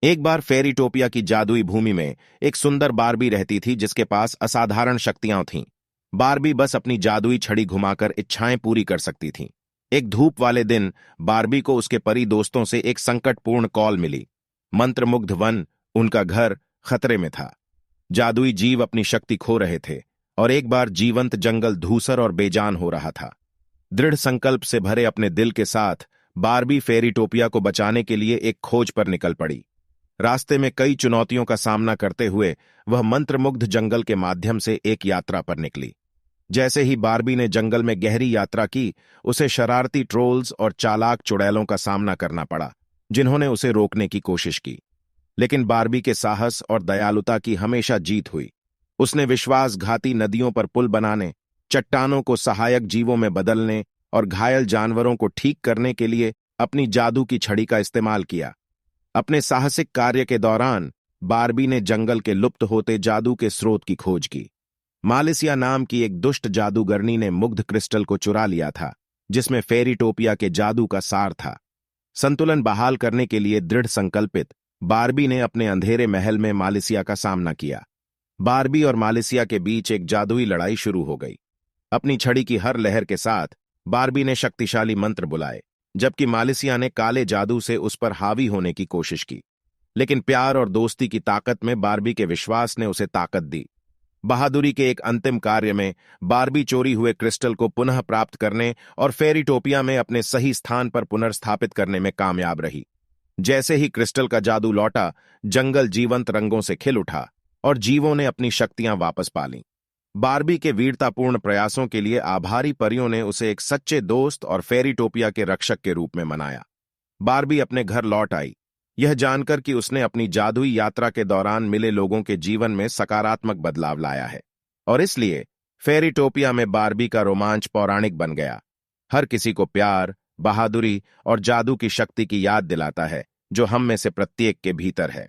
एक बार फेरीटोपिया की जादुई भूमि में एक सुंदर बारबी रहती थी जिसके पास असाधारण शक्तियां थीं। बारबी बस अपनी जादुई छड़ी घुमाकर इच्छाएं पूरी कर सकती थी। एक धूप वाले दिन बारबी को उसके परी दोस्तों से एक संकटपूर्ण कॉल मिली। मंत्रमुग्ध वन, उनका घर, खतरे में था। जादुई जीव अपनी शक्ति खो रहे थे और एक बार जीवंत जंगल धूसर और बेजान हो रहा था। दृढ़ संकल्प से भरे अपने दिल के साथ बारबी फेरीटोपिया को बचाने के लिए एक खोज पर निकल पड़ी। रास्ते में कई चुनौतियों का सामना करते हुए वह मंत्रमुग्ध जंगल के माध्यम से एक यात्रा पर निकली। जैसे ही बारबी ने जंगल में गहरी यात्रा की, उसे शरारती ट्रोल्स और चालाक चुड़ैलों का सामना करना पड़ा, जिन्होंने उसे रोकने की कोशिश की। लेकिन बारबी के साहस और दयालुता की हमेशा जीत हुई। उसने विश्वासघाती नदियों पर पुल बनाने, चट्टानों को सहायक जीवों में बदलने और घायल जानवरों को ठीक करने के लिए अपनी जादू की छड़ी का इस्तेमाल किया। अपने साहसिक कार्य के दौरान बारबी ने जंगल के लुप्त होते जादू के स्रोत की खोज की। मालिसिया नाम की एक दुष्ट जादूगरनी ने मुग्ध क्रिस्टल को चुरा लिया था, जिसमें फेरीटोपिया के जादू का सार था। संतुलन बहाल करने के लिए दृढ़ संकल्पित बारबी ने अपने अंधेरे महल में मालिसिया का सामना किया। बारबी और मालिसिया के बीच एक जादुई लड़ाई शुरू हो गई। अपनी छड़ी की हर लहर के साथ बारबी ने शक्तिशाली मंत्र बुलाए, जबकि मालिसिया ने काले जादू से उस पर हावी होने की कोशिश की। लेकिन प्यार और दोस्ती की ताकत में बारबी के विश्वास ने उसे ताकत दी। बहादुरी के एक अंतिम कार्य में बारबी चोरी हुए क्रिस्टल को पुनः प्राप्त करने और फेरीटोपिया में अपने सही स्थान पर पुनर्स्थापित करने में कामयाब रही। जैसे ही क्रिस्टल का जादू लौटा, जंगल जीवंत रंगों से खिल उठा और जीवों ने अपनी शक्तियां वापस पा लीं। बारबी के वीरतापूर्ण प्रयासों के लिए आभारी परियों ने उसे एक सच्चे दोस्त और फेरीटोपिया के रक्षक के रूप में मनाया। बारबी अपने घर लौट आई, यह जानकर कि उसने अपनी जादुई यात्रा के दौरान मिले लोगों के जीवन में सकारात्मक बदलाव लाया है। और इसलिए फेरीटोपिया में बारबी का रोमांच पौराणिक बन गया। हर किसी को प्यार, बहादुरी और जादू की शक्ति की याद दिलाता है, जो हम में से प्रत्येक के भीतर है।